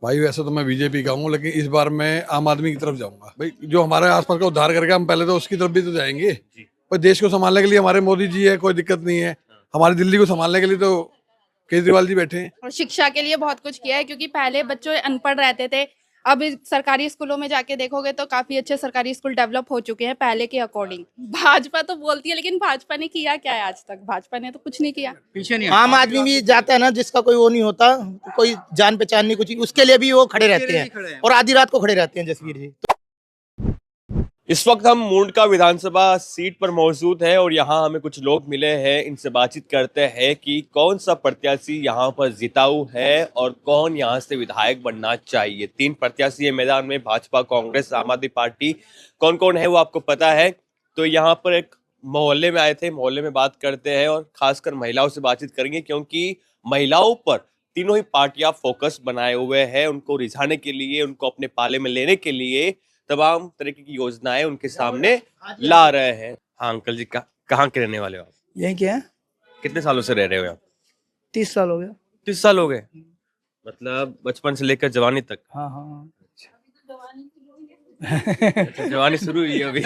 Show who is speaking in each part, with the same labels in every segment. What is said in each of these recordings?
Speaker 1: भाई वैसे तो मैं बीजेपी का हूँ, लेकिन इस बार मैं आम आदमी की तरफ जाऊंगा। भाई जो हमारे आसपास का उद्धार करके हम पहले तो उसकी तरफ भी तो जाएंगे। पर देश को संभालने के लिए हमारे मोदी जी है, कोई दिक्कत नहीं है। हमारी दिल्ली को संभालने के लिए तो केजरीवाल जी बैठे हैं।
Speaker 2: और शिक्षा के लिए बहुत कुछ किया है, क्योंकि पहले बच्चे अनपढ़ रहते थे। अब सरकारी स्कूलों में जाके देखोगे तो काफी अच्छे सरकारी स्कूल डेवलप हो चुके हैं पहले के अकॉर्डिंग। भाजपा तो बोलती है, लेकिन भाजपा ने किया क्या है आज तक? भाजपा ने तो कुछ नहीं किया।
Speaker 3: पीछे नहीं
Speaker 4: आम आदमी भी जाता है ना, जिसका कोई वो नहीं होता, कोई जान पहचान नहीं, कुछ उसके लिए भी वो खड़े रहते हैं और आधी रात को खड़े रहते हैं जसवीर जी।
Speaker 5: इस वक्त हम मुंडका विधानसभा सीट पर मौजूद हैं और यहाँ हमें कुछ लोग मिले हैं। इनसे बातचीत करते हैं कि कौन सा प्रत्याशी यहाँ पर जिताऊ है और कौन यहाँ से विधायक बनना चाहिए। 3 प्रत्याशी है मैदान में, भाजपा, कांग्रेस, आम आदमी पार्टी। कौन कौन है वो आपको पता है। तो यहाँ पर एक मोहल्ले में आए थे, मोहल्ले में बात करते हैं और खासकर महिलाओं से बातचीत करेंगे, क्योंकि महिलाओं पर तीनों ही पार्टियां फोकस बनाए हुए हैं। उनको रिझाने के लिए, उनको अपने पाले में लेने के लिए तमाम तरीके की योजनाएं उनके सामने ला रहे हैं। हाँ अंकल जी, कहाँ के रहने वाले हो आप?
Speaker 4: यही क्या है,
Speaker 5: कितने सालों से रह रहे हो यहाँ?
Speaker 4: 30 साल हो गया।
Speaker 5: 30 साल हो गए, मतलब बचपन से लेकर जवानी तक।
Speaker 4: हाँ हाँ।
Speaker 5: अच्छा, जवानी शुरू हुई है अभी।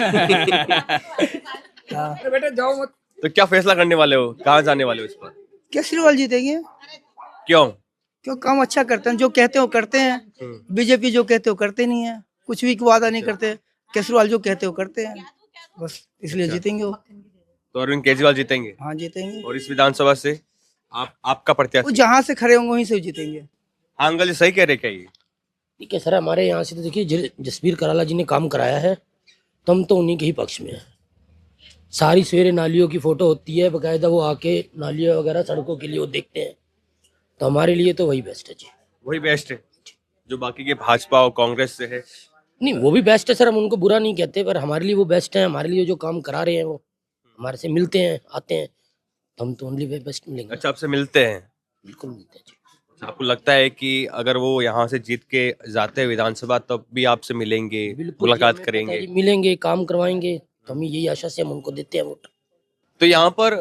Speaker 4: बेटा जाओ मत।
Speaker 5: तो क्या फैसला करने वाले हो, कहाँ जाने वाले हो इस पर?
Speaker 4: केजरीवाल जीतेंगे,
Speaker 5: क्यों?
Speaker 4: क्यों? काम अच्छा करते हैं, जो कहते हो करते हैं। बीजेपी जो कहते हो करते नहीं है, कुछ भी वादा नहीं करते। केजरीवाल जो कहते हो करते हैं, बस इसलिए जीतेंगे वो।
Speaker 5: तो अरविंद केजरीवाल जीतेंगे?
Speaker 4: हाँ जीतेंगे।
Speaker 5: और इस विधानसभा से आपका
Speaker 4: वो
Speaker 5: प्रत्याशी?
Speaker 4: जहाँ से खड़े होंगे वहीं से जीतेंगे।
Speaker 5: हाँ अंकल जी, सही कह रहे क्या ये?
Speaker 6: ठीक है सर, हमारे यहाँ से तो देखिए जसबीर कराला जी ने काम कराया है, तो हम तो उन्हीं के ही पक्ष में हैं। सारी सवेरे नालियों की फोटो होती है बकायदा, वो आके नालियाँ वगैरह सड़कों के लिए वो देखते हैं, तो हमारे लिए तो वही बेस्ट है जी।
Speaker 5: वही बेस्ट है जो बाकी के भाजपा और कांग्रेस से है?
Speaker 6: नहीं, वो भी बेस्ट है सर, हम उनको बुरा नहीं कहते, पर हमारे लिए वो बेस्ट है। हमारे लिए जो काम करा रहे हैं वो हमारे से मिलते हैं, आते हैं, तो हम तो ओनली वे बेस्ट मिलेंगे।
Speaker 5: अच्छा, आपसे मिलते हैं?
Speaker 6: बिल्कुल मिलते हैं जी।
Speaker 5: आपको लगता है कि अगर वो यहाँ से जीत के जाते हैं विधानसभा तब भी आपसे मिलेंगे,
Speaker 6: बिल्कुल
Speaker 5: मुलाकात
Speaker 6: जी, हमें पता है
Speaker 5: करेंगे?
Speaker 6: जी, मिलेंगे, काम करवाएंगे, तो हम यही आशा से हम उनको देते हैं वोट।
Speaker 5: तो यहाँ पर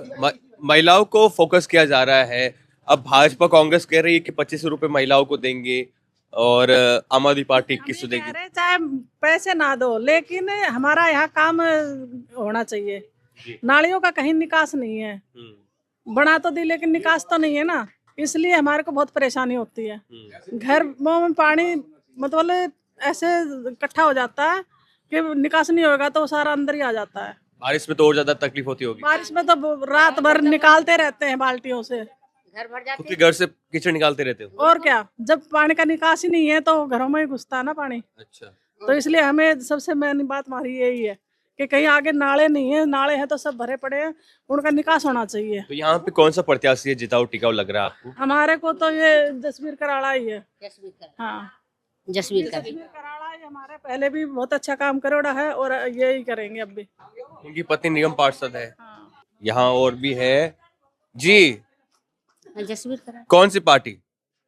Speaker 5: महिलाओं को फोकस किया जा रहा है। अब भाजपा कांग्रेस कह रही है कि 25 रुपए महिलाओं को देंगे और आम आदमी पार्टी 21 देगी।
Speaker 7: अरे चाहे पैसे ना दो, लेकिन हमारा यहाँ काम होना चाहिए। नालियों का कहीं निकास नहीं है, बना तो दी लेकिन निकास तो नहीं है ना, इसलिए हमारे को बहुत परेशानी होती है। घर में पानी मतलब ऐसे इकट्ठा हो जाता है कि निकास नहीं होगा तो सारा अंदर ही आ जाता है।
Speaker 5: बारिश में तो और ज्यादा तकलीफ होती होगी।
Speaker 7: बारिश में तो रात भर निकालते रहते हैं बाल्टियों से,
Speaker 5: खुद के घर से कीचड़ निकालते रहते हो?
Speaker 7: और क्या, जब पानी का निकास ही नहीं है तो घरों में ही घुसता है ना पानी।
Speaker 5: अच्छा,
Speaker 7: तो इसलिए हमें सबसे मेन बात हमारी यही है कि कहीं आगे नाले नहीं है, नाले हैं तो सब भरे पड़े हैं, उनका निकास होना चाहिए।
Speaker 5: तो यहाँ पे कौन सा प्रत्याशी है जिताऊ टिकाऊ लग रहा है आपको?
Speaker 7: हमारे को तो ये जसबीर कराड़ा ही है। हाँ,
Speaker 8: जसवीर का
Speaker 7: जसबीर कराड़ा ही हमारे पहले भी बहुत अच्छा काम करोड़ा है और यही करेंगे अब भी।
Speaker 5: उनकी पत्नी निगम पार्षद है।
Speaker 7: हाँ।
Speaker 5: यहाँ और भी है जी।
Speaker 8: जसवीर करा,
Speaker 5: कौन सी पार्टी?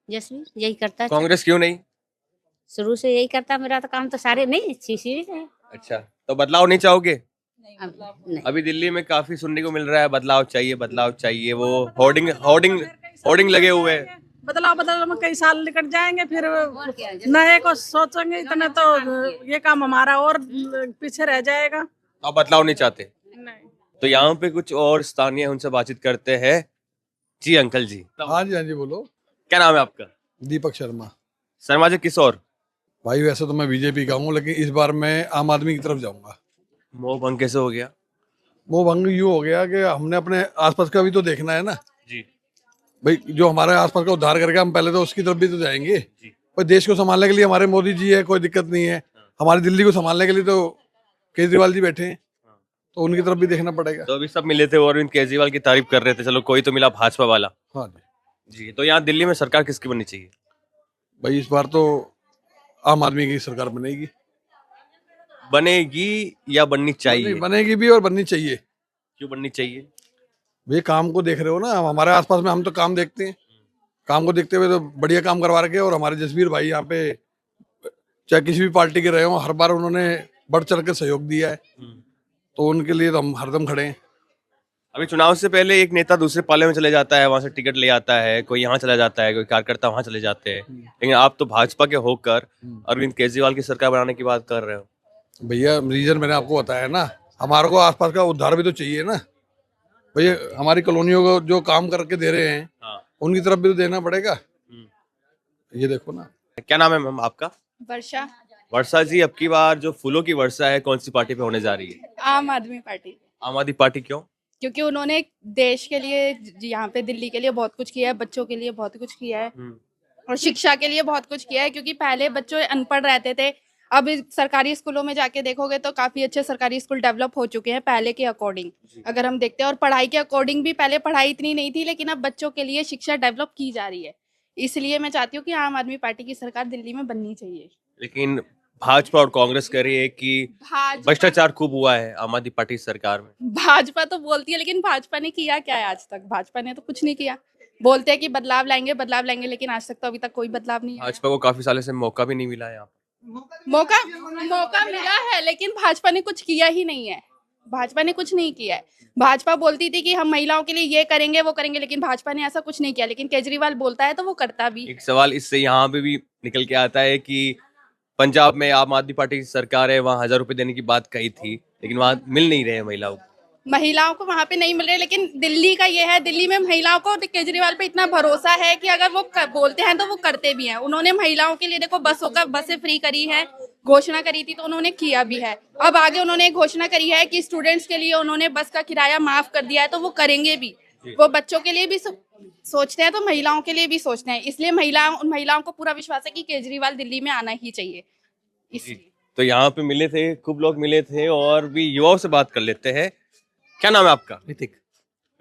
Speaker 8: जसवीर यही करता है।
Speaker 5: कांग्रेस क्यों नहीं?
Speaker 8: शुरू से यही करता, मेरा तो काम तो सारे नहीं सीसी है।
Speaker 5: अच्छा, तो बदलाव नहीं चाहोगे?
Speaker 8: नहीं,
Speaker 5: अभी दिल्ली में काफी सुनने को मिल रहा है बदलाव चाहिए, बदलाव चाहिए। वो होर्डिंग लगे हुए हैं।
Speaker 7: बदलाव में कई साल निकट जाएंगे, फिर नए को सोचेंगे इतने तो ये काम हमारा और पीछे रह जाएगा।
Speaker 5: तो आप बदलाव नहीं चाहते?
Speaker 7: नहीं।
Speaker 5: तो यहाँ पे कुछ और स्थानीय उनसे बातचीत करते हैं। जी अंकल जी।
Speaker 1: हाँ जी, हाँ जी, बोलो।
Speaker 5: क्या नाम है आपका?
Speaker 1: दीपक शर्मा।
Speaker 5: शर्मा जी, किस और?
Speaker 1: भाई वैसे तो मैं बीजेपी का हूँ, लेकिन इस बार मैं आम आदमी की तरफ जाऊंगा।
Speaker 5: मोह भंग कैसे हो गया?
Speaker 1: वो भंग यूँ हो गया कि हमने अपने आसपास का भी तो देखना है ना।
Speaker 5: जी।
Speaker 1: भाई जो हमारे आसपास का उद्धार करके हम पहले तो उसकी तरफ भी तो जाएंगे। पर देश को संभालने के लिए हमारे मोदी जी है, कोई दिक्कत नहीं है। हमारी दिल्ली को संभालने के लिए तो केजरीवाल जी बैठे हैं, तो उनकी तरफ भी देखना पड़ेगा।
Speaker 5: तो अभी सब मिले थे और अरविंद केजरीवाल की तारीफ कर रहे थे, चलो कोई तो मिला भाजपा वाला।
Speaker 1: हाँ जी।
Speaker 5: जी, तो यहाँ दिल्ली में सरकार किसकी बननी चाहिए?
Speaker 1: भाई इस बार तो आम आदमी की सरकार बनेगी।
Speaker 5: बनेगी या बननी चाहिए?
Speaker 1: बनेगी भी और बननी चाहिए।
Speaker 5: क्यों बननी चाहिए?
Speaker 1: भाई काम को देख रहे हो ना, हमारे आसपास में हम तो काम देखते हैं। काम को देखते हुए तो बढ़िया काम करवा रखे, और हमारे जसवीर भाई यहाँ पे चाहे किसी भी पार्टी के रहे हो, हर बार उन्होंने बढ़ चढ़ के सहयोग दिया है, तो उनके लिए तो हम हरदम खड़े हैं।
Speaker 5: अभी चुनाव से पहले एक नेता दूसरे पाले में चले जाता है, वहां से टिकट ले आता है, कोई यहाँ चला जाता है, कोई कार्यकर्ता वहां चले जाते हैं, लेकिन आप तो भाजपा के होकर अरविंद केजरीवाल की सरकार बनाने की बात कर रहे हो।
Speaker 1: भैया रीजन मैंने आपको बताया ना, हमारे को आसपास का उद्धार भी तो चाहिए ना भैया। हमारी कॉलोनियों को जो काम करके दे रहे हैं
Speaker 5: हाँ।
Speaker 1: उनकी तरफ भी तो देना पड़ेगा। ये देखो ना।
Speaker 5: क्या नाम है मैम आपका?
Speaker 2: वर्षा,
Speaker 5: वर्षा जी, अब की बार जो फूलों की वर्षा है कौन सी पार्टी पे होने जा रही है?
Speaker 2: आम आदमी पार्टी,
Speaker 5: आम आदमी पार्टी, क्यों?
Speaker 2: क्योंकि उन्होंने देश के लिए, यहाँ पे दिल्ली के लिए बहुत कुछ किया है, बच्चों के लिए बहुत कुछ किया है और शिक्षा के लिए बहुत कुछ किया है। क्योंकि पहले बच्चे अनपढ़ रहते थे, अब सरकारी स्कूलों में जाके देखोगे तो काफी अच्छे सरकारी स्कूल डेवलप हो चुके हैं पहले के अकॉर्डिंग, अगर हम देखते हैं। और पढ़ाई के अकॉर्डिंग भी पहले पढ़ाई इतनी नहीं थी, लेकिन अब बच्चों के लिए शिक्षा डेवलप की जा रही है। इसलिए मैं चाहती हूँ कि आम आदमी पार्टी की सरकार दिल्ली में बननी चाहिए।
Speaker 5: लेकिन भाजपा और कांग्रेस कह रही है कि भ्रष्टाचार खूब हुआ है आम आदमी पार्टी सरकार में।
Speaker 2: भाजपा तो बोलती है, लेकिन भाजपा ने किया क्या है आज तक? भाजपा ने तो कुछ नहीं किया। बोलते हैं कि बदलाव लाएंगे, लेकिन आज तक तो अभी तक कोई बदलाव नहीं आया।
Speaker 5: भाजपा को काफी सालों से मौका भी नहीं मिला है यहाँ पे।
Speaker 2: मौका मिला है, लेकिन भाजपा ने कुछ किया ही नहीं है। भाजपा ने कुछ नहीं किया है। भाजपा बोलती थी कि हम महिलाओं के लिए ये करेंगे वो करेंगे, लेकिन भाजपा ने ऐसा कुछ नहीं किया। लेकिन केजरीवाल बोलता है तो वो करता भी।
Speaker 5: एक सवाल इससे यहाँ पे भी निकल के आता है कि पंजाब में आम आदमी पार्टी की सरकार है, वहाँ 1000 रुपए देने की बात कही थी, लेकिन वहाँ मिल नहीं रहे महिलाओं को।
Speaker 2: वहां पे नहीं मिल रहे, लेकिन दिल्ली का ये है, दिल्ली में महिलाओं को केजरीवाल पे इतना भरोसा है कि अगर वो बोलते हैं तो वो करते भी हैं। उन्होंने महिलाओं के लिए देखो बसें फ्री करी है, घोषणा करी थी तो उन्होंने किया भी है। अब आगे उन्होंने घोषणा करी है कि स्टूडेंट्स के लिए उन्होंने बस का किराया माफ कर दिया है, तो वो करेंगे भी। वो बच्चों के लिए भी सोचते हैं तो महिलाओं के लिए भी सोचते हैं। इसलिए महिलाओं को पूरा विश्वास है कि केजरीवाल दिल्ली में आना ही चाहिए।
Speaker 5: तो यहाँ पे मिले थे, खूब लोग मिले थे, और भी युवाओं से बात कर लेते हैं। क्या नाम है आपका?
Speaker 3: ऋतिक।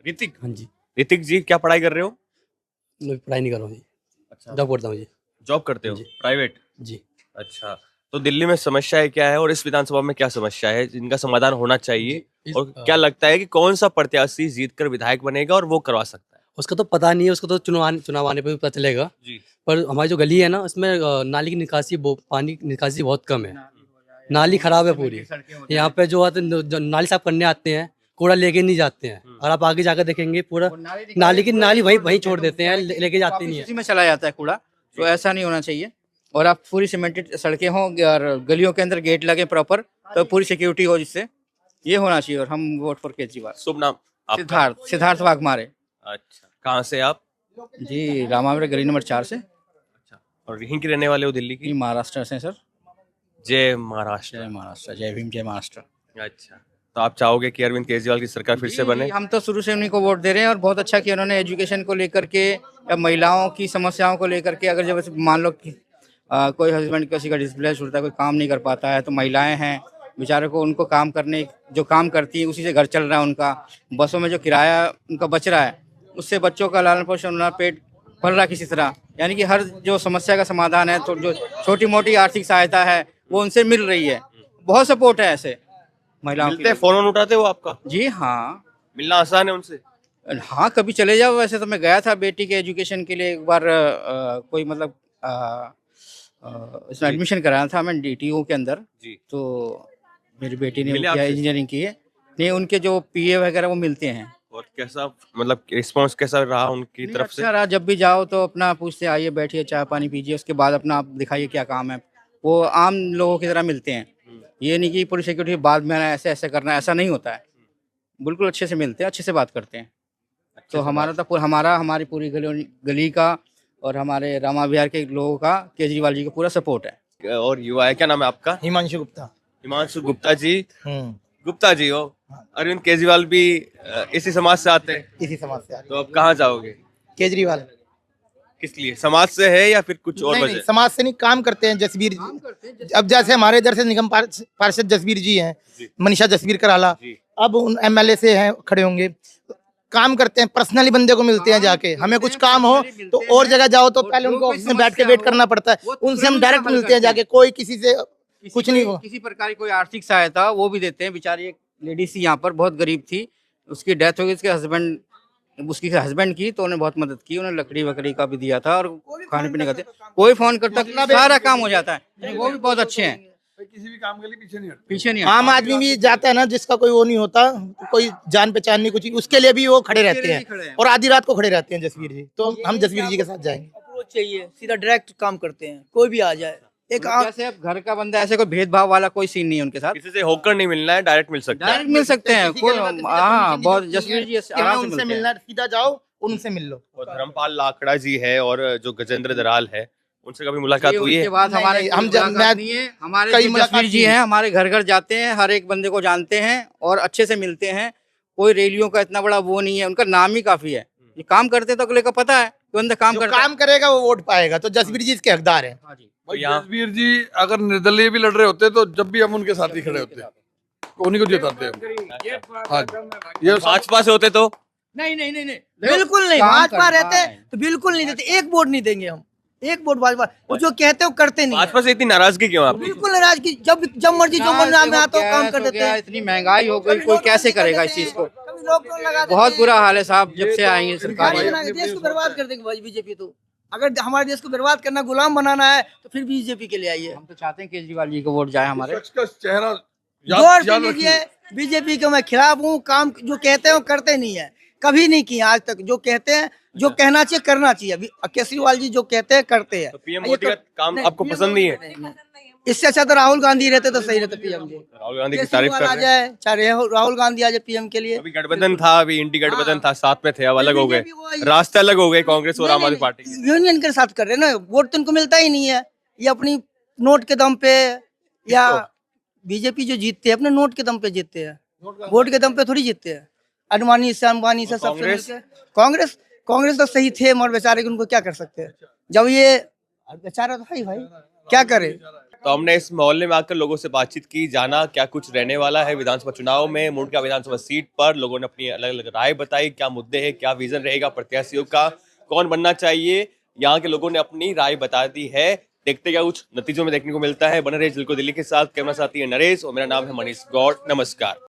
Speaker 5: ऋतिक,
Speaker 3: हाँ जी।
Speaker 5: ऋतिक जी, क्या पढ़ाई कर रहे हो?
Speaker 3: मैं पढ़ाई नहीं कर रहा हूँ जी।
Speaker 5: अच्छा,
Speaker 3: जॉब करता हूँ जी।
Speaker 5: जॉब करते हो? प्राइवेट
Speaker 3: जी।
Speaker 5: अच्छा, तो दिल्ली में समस्याएं क्या है और इस विधानसभा में क्या समस्या है जिनका समाधान होना चाहिए, और क्या लगता है कि कौन सा प्रत्याशी जीतकर विधायक बनेगा और वो करवा सकता है?
Speaker 3: उसका तो पता नहीं है, उसको तो चुनाव आने पर भी पता चलेगा
Speaker 5: जी।
Speaker 3: पर हमारी जो गली है ना, उसमें नाली की निकासी, पानी की निकासी बहुत कम है। नाली खराब है पूरी। यहाँ पे जो नाली साफ करने आते हैं, कूड़ा लेके नहीं जाते हैं, और आप आगे जाकर देखेंगे पूरा नाली वहीं छोड़ देते हैं, लेके जाते नहीं है।
Speaker 9: उसी में चला जाता है कूड़ा। तो ऐसा नहीं होना चाहिए। और आप पूरी सीमेंटेड सड़कें हों और गलियों के अंदर गेट लगे प्रॉपर, तो पूरी सिक्योरिटी हो, जिससे ये होना चाहिए। और हम वोट फॉर केजरीवाल।
Speaker 5: शुभ नाम आपका?
Speaker 9: सिद्धार्थ वाघमारे।
Speaker 5: अच्छा, कहाँ से आप?
Speaker 9: जी, रामावरे गली नंबर 4 से।
Speaker 5: अच्छा, और यहीं के रहने वाले हो दिल्ली की?
Speaker 9: महाराष्ट्र से सर।
Speaker 5: जय महाराष्ट्र।
Speaker 9: जय महाराष्ट्र, जय भीम, जय महाराष्ट्र।
Speaker 5: अच्छा, तो आप चाहोगे कि अरविंद केजरीवाल की सरकार फिर से बने?
Speaker 9: हम तो शुरू से उन्हीं को वोट दे रहे हैं, और बहुत अच्छा किया उन्होंने एजुकेशन को लेकर के या महिलाओं की समस्याओं को लेकर के। अगर जब मान लो कि कोई हस्बैंड किसी का डिस्प्लेस होता है, कोई काम नहीं कर पाता है, तो महिलाएं हैं बेचारे को, उनको काम करने, जो काम करती है उसी से घर चल रहा है उनका। बसों में जो किराया उनका बच रहा है, उससे बच्चों का लालन पोषण, उनका पेट भर रहा है किसी तरह। यानी कि हर जो समस्या का समाधान है, तो जो छोटी मोटी आर्थिक सहायता है वो उनसे मिल रही है। बहुत सपोर्ट है ऐसे महिलाओं के।
Speaker 5: फोन उठाते हो आपका?
Speaker 9: जी हाँ,
Speaker 5: मिलना आसान है उनसे?
Speaker 9: हाँ, कभी चले जाओ। वैसे तो मैं गया था बेटी के एजुकेशन के लिए एक बार, कोई मतलब इसमें एडमिशन कराया था मैं DTO के अंदर जी। तो मेरी बेटी ने इंजीनियरिंग की है। नहीं, उनके जो PA वगैरह वो मिलते हैं।
Speaker 5: और कैसा, मतलब रिस्पांस कैसा रहा उनकी तरफ से?
Speaker 9: अच्छा रहा। जब भी जाओ तो अपना पूछते, आइए बैठिए, चाय पानी पीजिए, उसके बाद अपना आप दिखाइए क्या काम है। वो आम लोगों की तरह मिलते हैं। ये नहीं कि पूरी सिक्योरिटी बाद में आना, ऐसे ऐसे करना, ऐसा नहीं होता है। बिल्कुल अच्छे से मिलते हैं, अच्छे से बात करते हैं। तो हमारा तो हमारी पूरी गली का और हमारे रामा विहार के लोगों का केजरीवाल जी का पूरा सपोर्ट है।
Speaker 5: और युवा है, क्या नाम है आपका?
Speaker 10: हिमांशु गुप्ता।
Speaker 5: हिमांशु गुप्ता जी। गुप्ता जी हो, अरविंद केजरीवाल भी इसी समाज से आते हैं?
Speaker 10: इसी समाज से आते हैं।
Speaker 5: तो अब कहाँ जाओगे?
Speaker 10: केजरीवाल।
Speaker 5: किस लिए? समाज से है या फिर कुछ और वजह?
Speaker 10: समाज से नहीं, काम करते हैं जसबीर जी। अब जैसे हमारे इधर से निगम पार्षद जसबीर जी हैं, मनीषा जसबीर कराला, अब उन MLA से हैं, खड़े होंगे, काम करते हैं, पर्सनली बंदे को मिलते हैं जाके। हमें कुछ काम हो तो और जगह जाओ तो पहले उनको ऑफिस में बैठ के वेट करना पड़ता है, उनसे हम डायरेक्ट मिलते हैं जाके। कोई किसी से कुछ नहीं हो,
Speaker 9: किसी प्रकार की कोई आर्थिक सहायता वो भी देते हैं। बेचारी एक लेडीज थी यहाँ पर, बहुत गरीब थी, उसकी डेथ हो गई, उसके हस्बैंड की, तो उन्हें बहुत मदद की। उन्हें लकड़ी वकड़ी का भी दिया था और खाने पीने का। कोई फोन करता, सारा काम हो जाता है। वो भी बहुत अच्छे हैं।
Speaker 1: किसी भी काम के लिए पीछे नहीं हटते।
Speaker 9: पीछे नहीं
Speaker 10: आम आदमी भी जाता है ना, जिसका कोई वो नहीं होता, कोई जान पहचान नहीं, कुछ उसके लिए भी वो खड़े रहते हैं और आधी रात को खड़े रहते हैं जसवीर जी। तो हम जसवीर जी के साथ जाएंगे।
Speaker 4: अप्रोच चाहिए, सीधा डायरेक्ट काम करते हैं, कोई भी आ जाए। एक
Speaker 9: जैसे अब घर का बंदा, ऐसे कोई भेदभाव वाला कोई सीन नहीं है उनके साथ।
Speaker 5: किसी से होकर नहीं मिलना है, डायरेक्ट मिल सकता है।
Speaker 9: डायरेक्ट मिल सकते हैं कोई। हाँ, बहुत जसवीर जी आराम से
Speaker 10: उनसे
Speaker 9: मिलते हैं।
Speaker 10: मिलना, सीधा जाओ उनसे मिल लो।
Speaker 5: और धर्मपाल लाकड़ा जी है और जो गजेंद्र दराल है, उनसे कभी मुलाकात हुई है?
Speaker 9: उसके बाद
Speaker 10: नहीं,
Speaker 9: हमारे
Speaker 10: नहीं, हम
Speaker 9: मुलाकात नहीं है। हमारे
Speaker 10: कई
Speaker 9: जो
Speaker 10: मुलाकात
Speaker 9: जसवीर जी
Speaker 10: की है।
Speaker 9: हैं, हमारे घर घर जाते हैं, हर एक बंदे को जानते हैं और अच्छे से मिलते हैं। कोई रैलियों का इतना बड़ा वो नहीं है, उनका नाम ही काफी है। ये काम करते तो अगले को पता है कि बंदा काम
Speaker 10: जो
Speaker 9: करता है।
Speaker 10: काम करेगा वो वोट पाएगा, तो जसवीर जी इसके हकदार हैं।
Speaker 9: हाँ जी।
Speaker 5: तो यहाँ
Speaker 1: जसवीर जी अगर निर्दलीय भी लड़ रहे होते तो जब भी हम उनके साथ ही खड़े होते, उन्हीं को जिताते हम। हाँ जी। ये
Speaker 5: भाजपा से होते तो
Speaker 4: नहीं नहीं नहीं नहीं, बिल्कुल नहीं।
Speaker 9: काम
Speaker 4: भाजपा
Speaker 9: करता
Speaker 4: रहते
Speaker 9: है।
Speaker 4: तो बिल्कुल नहीं देते, एक वोट नहीं देंगे हम, एक वोट भाजपा। वो जो कहते हो करते नहीं है।
Speaker 5: भाजपा से इतनी नाराजगी क्यों आपकी?
Speaker 4: बिल्कुल नाराज की, जब जब मर्जी जो मन में आता हो काम कर देते हैं।
Speaker 9: इतनी महंगाई हो गई, कोई कैसे करेगा इस चीज को?
Speaker 4: कभी लॉकडाउन लगा देते
Speaker 9: बहुत
Speaker 4: हैं।
Speaker 9: बुरा हाल है साहब, जब से आएंगे सरकार
Speaker 4: गाड़ी बना के देश को बर्बाद कर देंगे भाई बीजेपी। तो अगर हमारे देश को बर्बाद करना, गुलाम बनाना है, तो फिर बीजेपी के लिए आइए।
Speaker 9: हम तो चाहते हैं केजरीवाल जी को वोट जाए हमारे।
Speaker 1: शख्स का चेहरा
Speaker 4: जोर
Speaker 1: याद
Speaker 4: से
Speaker 1: याद
Speaker 4: लीजिए,
Speaker 1: रखिए।
Speaker 4: बीजेपी के मैं खिलाफ हूँ। काम जो कहते हैं वो करते नहीं है, कभी नहीं किया आज तक। जो कहते हैं, जो कहना चाहिए करना चाहिए। अभी केजरीवाल जी जो कहते हैं करते हैं।
Speaker 5: तो पीएम मोदी का काम आपको पसंद नहीं है?
Speaker 4: इससे अच्छा तो राहुल गांधी रहते तो सही रहते पीएम जी।
Speaker 5: राहुल गांधी की तारीफ कर
Speaker 4: केजरीवाल आ
Speaker 5: रहे हैं।
Speaker 4: जाए, चाहे राहुल गांधी आ जाए पीएम के लिए।
Speaker 5: अभी गठबंधन था, अभी इंडी गठबंधन था, साथ में थे, अब अलग हो गए,
Speaker 4: बीजेपी वो-
Speaker 5: रास्ते अलग हो गए कांग्रेस और आम आदमी पार्टी के।
Speaker 4: यूनियन के साथ कर रहे हैं ना, वोट तो इनको मिलता ही नहीं है। ये अपनी नोट के दम पे, या बीजेपी जो जीतते हैं अपने नोट के दम पे जीतते हैं, वोट के दम पे थोड़ी जीतते हैं। अडवाणी से, अंबानी से, सबसे
Speaker 5: कांग्रेस?
Speaker 4: मिलके। कांग्रेस कांग्रेस तो सही थे, मगर बेचारे उनको क्या कर सकते हैं जब ये बेचारा तो है भाई, क्या करे।
Speaker 5: तो हमने इस मोहल्ले में आकर लोगों से बातचीत की, जाना क्या कुछ रहने वाला है विधानसभा चुनाव में। मुंडका विधानसभा सीट पर लोगों ने अपनी अलग अलग राय बताई, क्या मुद्दे हैं, क्या विजन रहेगा प्रत्याशियों का, कौन बनना चाहिए, यहाँ के लोगों ने अपनी राय बता दी है। देखते क्या कुछ नतीजों में देखने को मिलता है। बने रहे जिलको दिल्ली के साथ, कैमरा साथी है नरेश और मेरा नाम है मनीष गौड़। नमस्कार।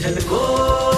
Speaker 11: झलको